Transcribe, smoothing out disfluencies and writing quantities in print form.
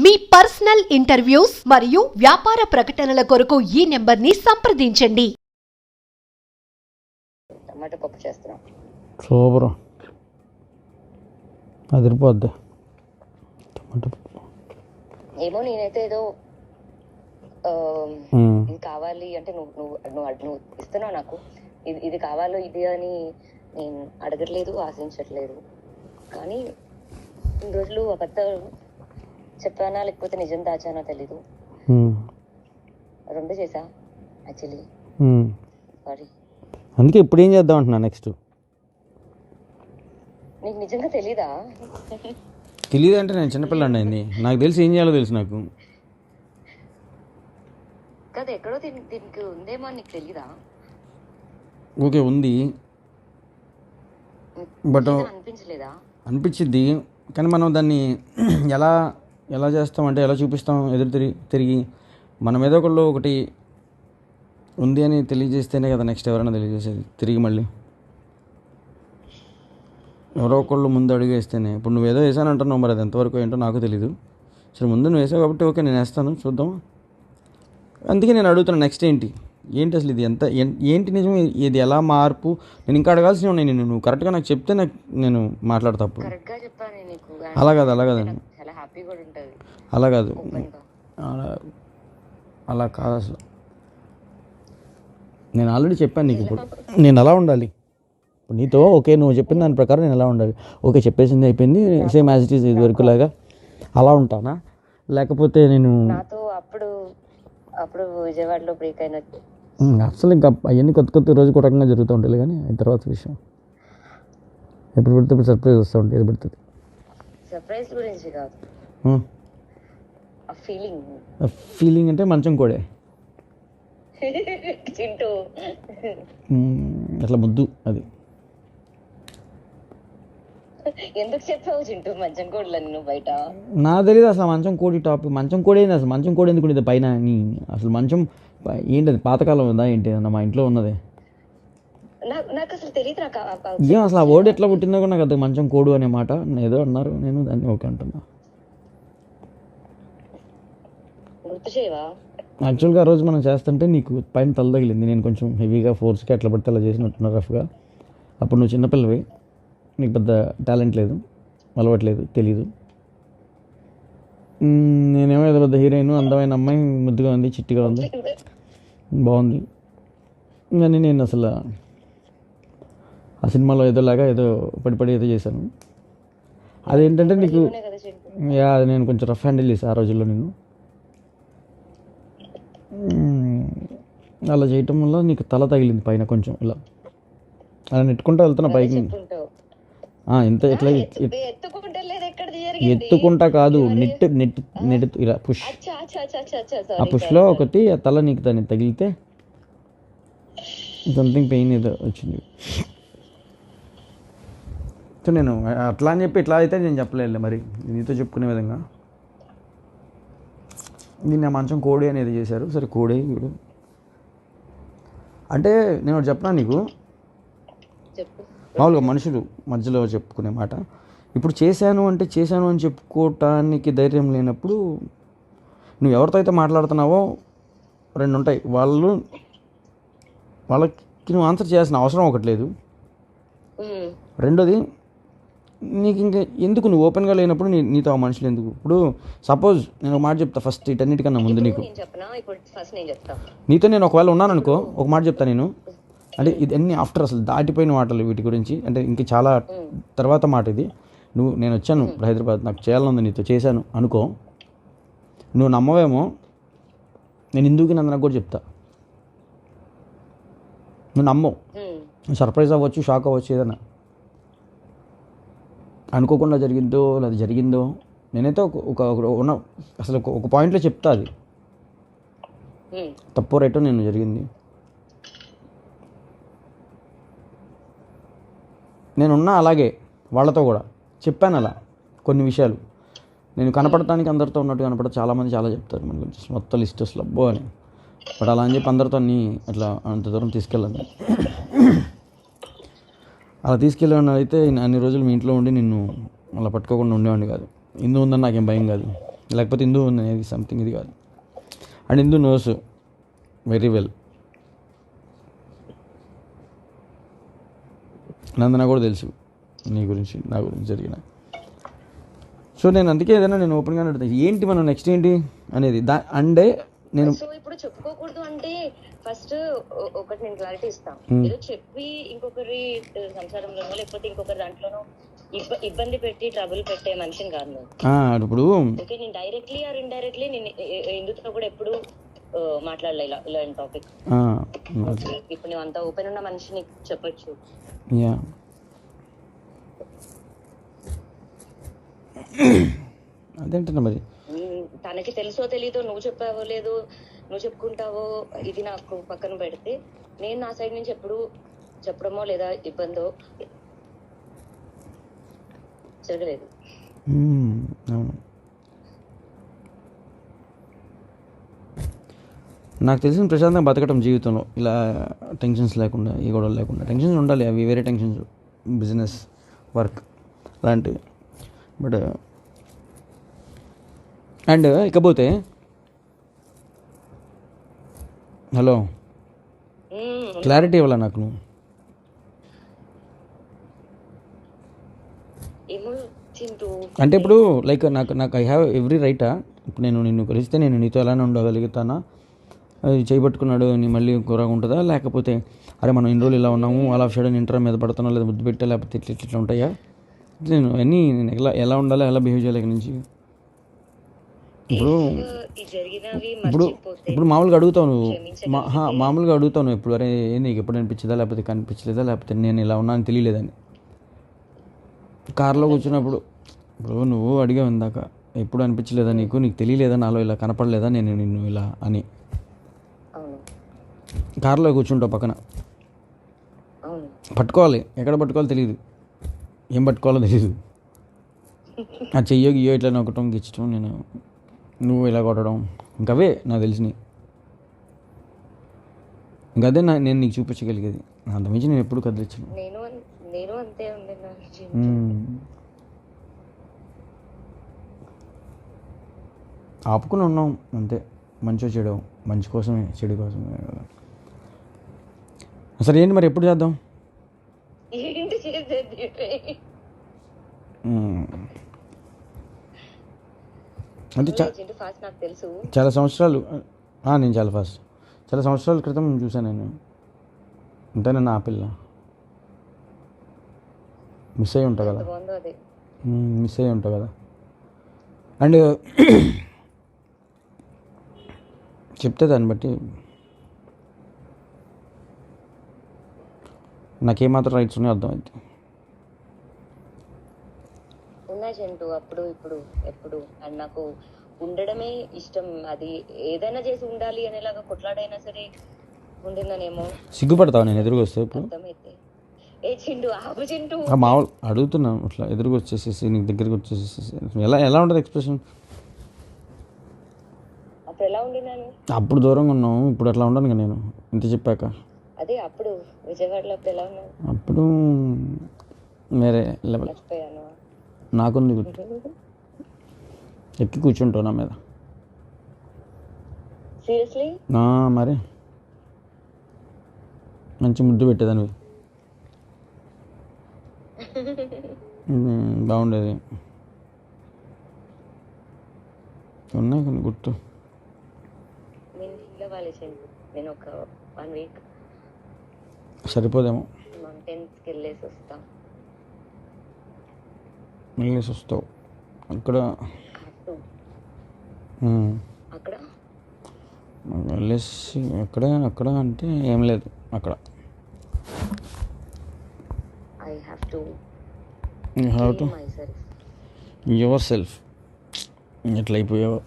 మీ personal interviews మరియు వ్యాపార ప్రకటనల కొరకు ఈ నెంబర్ని సంప్రదించండి. టమాటా పప్పు చేస్తున్నాం. సూపర్, అదిరిపోద్ది టమాటా పప్పు. ఏమో నేనైతే ఏదో ఇది కావాలి అంటే నువ్వు ఇస్తున్నావు నాకు, ఇది కావాలో ఇది అని నేను అడగట్లేదు, ఆశించట్లేదు. కానీ ఇన్ని రోజులు అబద్ధాలు చెప్పానా లేకపోతే నిజం దాచానో తెలీదు. రెండు చేసా యాక్చువల్లీ. సారీ. అందుకే ఇప్పుడు ఏం చేద్దాం అంటున్నా నెక్స్ట్. నీకు నిజంగా తెలీదా? తెలియదు అంటే నేను చిన్నపిల్లండి అయింది, నాకు తెలిసి ఏం చేయాలో తెలుసు నాకు. కదా ఎక్కడో దీనికి ఉందేమో అని నీకు తెలీదా? ఓకే ఉంది, బట్ అనిపించలేదా? అనిపించిద్ది, కానీ మనం దాన్ని ఎలా చేస్తాం ఎలా చూపిస్తాం ఎదురు తిరిగి మనం ఏదో ఒకటి ఉంది అని తెలియజేస్తేనే కదా నెక్స్ట్ ఎవరైనా తెలియజేసేది. తిరిగి మళ్ళీ ఎవరో ఒకళ్ళు ముందు అడుగు వేస్తేనే. ఇప్పుడు నువ్వు ఏదో వేసాను అంటున్నావు, మరి అది ఎంతవరకు ఏంటో నాకు తెలీదు. సరే ముందు నువ్వు వేసావు కాబట్టి ఓకే నేను వేస్తాను, చూద్దాం. అందుకే నేను అడుగుతున్నాను నెక్స్ట్ ఏంటి అసలు ఇది ఏంటి నిజం, ఇది ఎలా మార్పు. నేను ఇంకా అడగాల్సి ఉన్నాయి, నువ్వు కరెక్ట్గా నాకు చెప్తే నేను మాట్లాడతా. అప్పుడు అలా కాదు అలా కాదు అసలు. నేను ఆల్రెడీ చెప్పాను నీకు, ఇప్పుడు నేను అలా ఉండాలి ఇప్పుడు నీతో. ఓకే నువ్వు చెప్పిన దాని ప్రకారం నేను ఎలా ఉండాలి, ఓకే చెప్పేసింది అయిపోయింది, సేమ్ యాజ్ ఇట్ ఈస్ ఇది వరకు లాగా అలా ఉంటానా, లేకపోతే నేను అప్పుడు విజయవాడలో బ్రేక్ అయిన అసలు ఇంకా అవన్నీ కొత్త రోజు ఒక రకంగా జరుగుతూ ఉంటాయి. కానీ అయిన తర్వాత విషయం ఎప్పుడు పెడితే ఇప్పుడు సర్ప్రైజ్ వస్తూ ఉంటుంది, ఏది పెడుతుంది. సర్ప్రైజ్ గురించి కాదు, ఫీలింగ్ అంటే మంచం కోడే చింటూ అట్లా ముద్దు. అది ఎందుకు చెప్పావు చింటూ మంచం కోడలని నువ్వు బయట? నాకు తెలియదు అసలు మంచం కోడి టాపిక్. మంచం కోడి ఏంది అసలు? మంచం కోడి ఎందుకు ఉండేది పైన? అసలు మంచం ఏంటది, పాతకాలం ఉందా ఏంటి? మా ఇంట్లో ఉన్నదే. నాకు అసలు తెలియదు. ఏం అసలు ఆ వర్డ్ ఎట్లా పుట్టిందో కూడా నాకు అది మంచం కోడు అనే మాట ఏదో అన్నారు, నేను దాన్ని ఓకే అంటున్నా. గుర్తు చేయవా? యాక్చువల్గా ఆ రోజు మనం చేస్తుంటే నీకు పైన తల తగిలింది, నేను కొంచెం హెవీగా ఫోర్స్గా ఎట్లా పడితే అలా చేసినట్టున్నా రఫ్గా. అప్పుడు నువ్వు చిన్నపిల్లవి, నీకు పెద్ద టాలెంట్ లేదు, అలవాట్లేదు, తెలీదు. నేనేమో ఏదో పెద్ద హీరోయిన్, అందమైన అమ్మాయి, ముద్దుగా ఉంది, చిట్టిగా ఉంది, బాగుంది. కానీ నేను అసలు ఆ సినిమాలో ఏదోలాగా ఏదో పడి ఏదో చేశాను. అదేంటంటే నీకు అది నేను కొంచెం రఫ్ హ్యాండిల్ చేశాను ఆ రోజుల్లో. నేను అలా చేయటం వల్ల నీకు తల తగిలింది పైన కొంచెం. ఇలా అలా నెట్టుకుంటూ వెళ్తున్నా పైకి. ఎంత ఎట్లా ఎత్తుకుంటా కాదు, నెట్టు ఇలా పుష్. ఆ పుష్లో ఒకటి ఆ తల నీకు దాన్ని తగిలితే సంథింగ్ పెయిన్ ఏదో వచ్చింది. సో నేను అట్లా అని చెప్పి ఇట్లా అయితే నేను చెప్పలేదు మరి నీతో చెప్పుకునే విధంగా. దీన్ని ఆ మంచం కోడి అనేది చేశారు. సరే కోడి ఇప్పుడు అంటే నేను ఒకటి చెప్పనా నీకు, మామూలుగా మనుషులు మధ్యలో చెప్పుకునే మాట. ఇప్పుడు చేశాను అని చెప్పుకోవటానికి ధైర్యం లేనప్పుడు నువ్వు ఎవరితో అయితే మాట్లాడుతున్నావో రెండు ఉంటాయి. వాళ్ళకి నువ్వు ఆన్సర్ చేయాల్సిన అవసరం ఒకటి లేదు. రెండోది నీకు ఇంకా ఎందుకు, నువ్వు ఓపెన్గా లేనప్పుడు నీతో ఆ మనుషులు ఎందుకు? ఇప్పుడు సపోజ్ నేను ఒక మాట చెప్తా ఫస్ట్, ఇటన్నిటికన్నా ముందు నీకు, నీతో నేను ఒకవేళ ఉన్నాను అనుకో, ఒక మాట చెప్తా నేను. అంటే ఇది అన్ని ఆఫ్టర్ అసలు దాటిపోయిన మాటలు వీటి గురించి, అంటే ఇంక చాలా తర్వాత మాట ఇది. నేను వచ్చాను ఇప్పుడు హైదరాబాద్, నాకు చేయాలనుంది, నీతో చేశాను అనుకో, నువ్వు నమ్మవేమో, నేను ఎందుకు నాకు కూడా చెప్తా. నువ్వు నమ్మవు, సర్ప్రైజ్ అవ్వచ్చు, షాక్ అవ్వచ్చు, ఏదైనా అనుకోకుండా జరిగిందో లేదా జరిగిందో. నేనైతే ఉన్న అసలు ఒక పాయింట్లో చెప్తా, అది తప్పో రైటో నేను జరిగింది. నేనున్నా అలాగే వాళ్ళతో కూడా చెప్పాను అలా కొన్ని విషయాలు. నేను కనపడటానికి అందరితో ఉన్నట్టు కనపడ, చాలామంది చాలా చెప్తారు మన గురించి మొత్తం లిస్ట్ అసలు అబ్బో అని. బట్ అలా అని చెప్పి అందరితో అన్నీ అట్లా అంత దూరం తీసుకెళ్ళాను. అలా తీసుకెళ్ళాను అయితే అన్ని రోజులు మీ ఇంట్లో ఉండి నిన్ను అలా పట్టుకోకుండా ఉండేవాడిని కాదు. ఇందు ఉందని నాకేం భయం కాదు. లేకపోతే ఇందు ఉంది అనేది సంథింగ్ ఇది కాదు. And Indu knows very well. Nandana కూడా తెలుసు నీ గురించి నా గురించి జరిగిన. సో నేను అందుకే ఏదైనా నేను ఓపెన్గానే అడుగుతాను, ఏంటి మనం నెక్స్ట్ ఏంటి అనేది. అంటే నేను సో ఇప్పుడు చెప్పుకోకూడదు అంటే ఫస్ట్ ఒకటి నేను క్లారిటీ ఇస్తాను. ఏదో చెప్పి ఇంకొకరి సంసారంలోనో లేకపోతే ఇంకొకరి దాంట్లోనో ఇబ్బంది పెట్టి ట్రబుల్ పెట్టే మనిషిని కాదు నేను. ఇప్పుడు ఓకే, నేను డైరెక్ట్లీ ఆర్ ఇండైరెక్ట్లీ నేను ఎందుతో కూడా ఎప్పుడు మాట్లాడలే ఇలాంటి టాపిక్. ఇప్పుడు నువ్వు అంత ఓపెన్ ఉన్న మనిషిని చెప్పొచ్చు. యా అదేంటన్నా మరి తనకి తెలుసో తెలీదో, నువ్వు చెప్పావో లేదో, నువ్వు చెప్పుకుంటావో, ఇది నాకు పక్కన పెడితే నేను నా సైడ్ నుంచి ఎప్పుడు చెప్పడమో లేదా ఇబ్బందో జరగలేదు. అవును, నాకు తెలిసిన ప్రశాంతంగా బతకటం జీవితంలో, ఇలా టెన్షన్స్ లేకుండా, ఏ గొడవలు లేకుండా. టెన్షన్స్ ఉండాలి, అవి వేరే టెన్షన్స్, బిజినెస్, వర్క్ అలాంటివి. బట్ అండ్ ఇకపోతే హలో క్లారిటీ ఇవ్వాలా నాకు నువ్వు. అంటే ఇప్పుడు లైక్ నాకు ఐ హ్యావ్ ఎవ్రీ రైటా. ఇప్పుడు నేను నిన్ను కలిస్తే నేను నీతో ఎలానే ఉండగలుగుతానా, అది చేయబట్టుకున్నాడు నీ మళ్ళీ కూరగా ఉంటుందా, లేకపోతే అరే మనం ఇన్ని రోజులు ఇలా ఉన్నాము అలా సడన్ ఇంటర్ మీద పడుతున్నా, లేదా ముద్దు పెట్టా, లేకపోతే ఇట్లా ఉంటాయా, నేను అన్నీ నేను ఎలా ఉండాలి, ఎలా బిహేవ్ చేయాలి ఇక్కడ నుంచి. ఇప్పుడు మామూలుగా అడుగుతావు నువ్వు, మామూలుగా అడుగుతావు నువ్వు ఎప్పుడు, అరే నీకు ఎప్పుడు అనిపించదా, లేకపోతే కనిపించలేదా, లేకపోతే నేను ఇలా ఉన్నా అని తెలియలేదని. కార్లో కూర్చున్నప్పుడు ఇప్పుడు నువ్వు అడిగావు ఇందాక, ఎప్పుడు అనిపించలేదా నీకు తెలియలేదా, నాలో ఇలా కనపడలేదా నేను నిన్ను ఇలా అని. కార్లో కూర్చుంటావు పక్కన, పట్టుకోవాలి, ఎక్కడ పట్టుకోవాలో తెలియదు, ఏం పట్టుకోవాలో తెలియదు. ఆ చెయ్యో గియ్యో ఇట్లా నొక్కటం గిచ్చటం, నువ్వు ఇలా కొట్టడం, ఇంకవే నాకు తెలిసినవి. ఇంకదే నేను నీకు చూపించగలిగేది. అంతమించి నేను ఎప్పుడు కదిలించను. నేను అంతే ఉంది. ఆపుకుని ఉన్నాం అంతే, మంచిగా చెడు, మంచి కోసమే చెడు కోసమే. సరే ఏంటి మరి ఎప్పుడు చేద్దాం? అంటే చాలా సంవత్సరాలు, నేను చాలా సంవత్సరాల క్రితం చూసాను నేను. అంతేనా నా పిల్ల మిస్ అయ్యి ఉంటా కదా. అండ్ చెప్తే దాన్ని బట్టి నాకేమాత్రం రైట్స్ ఉన్నాయో అర్థమైంది. చింటూ అప్పుడు ఇప్పుడు ఎప్పుడు అండ్ నాకు ఉండడమే ఇష్టం. అది ఏదైనా చేసి ఉండాలి అనేలాగా కొట్లాడైనా సరే ఉండిందనేమో. సిగ్గుపడతావు నేను ఎదురుగా వస్తే? అర్థమైతే ఏ చింటూ ఆపు చింటూ, మామూలు అడుగుతున్నాను, అట్లా ఎదురుగా వచ్చేసేసి నీకు దగ్గరికి వచ్చేసేసి ఎలా ఉంటుంది ఎక్స్ప్రెషన్? అప్పుడు ఎలా ఉండినాను? అప్పుడు దూరంగా ఉన్నావు, ఇప్పుడు అట్లా ఉండను కదా నేను ఇంత చెప్పాక. అదే అప్పుడు విజయవాడలో అప్పుడు ఎలా ఉన్నాను? అప్పుడు వేరే లెవెల్. మర్చిపోయాను. నాకుంది ఎక్కి కూర్చుంటావు నా మీద. సీరియస్లీ? మరి మంచి ముద్దు పెట్టేదానివి, బాగుండేది. ఉన్నాయి కొన్ని గుర్తు. నేను ఒక 1 వీక్ సరిపోదేమో, మౌంటైన్స్కి వెళ్ళేసి వస్తావు అక్కడ వెళ్ళేసి అక్కడ అంటే ఏం లేదు అక్కడ. You have to your self. ఎట్లా అయిపోయావు?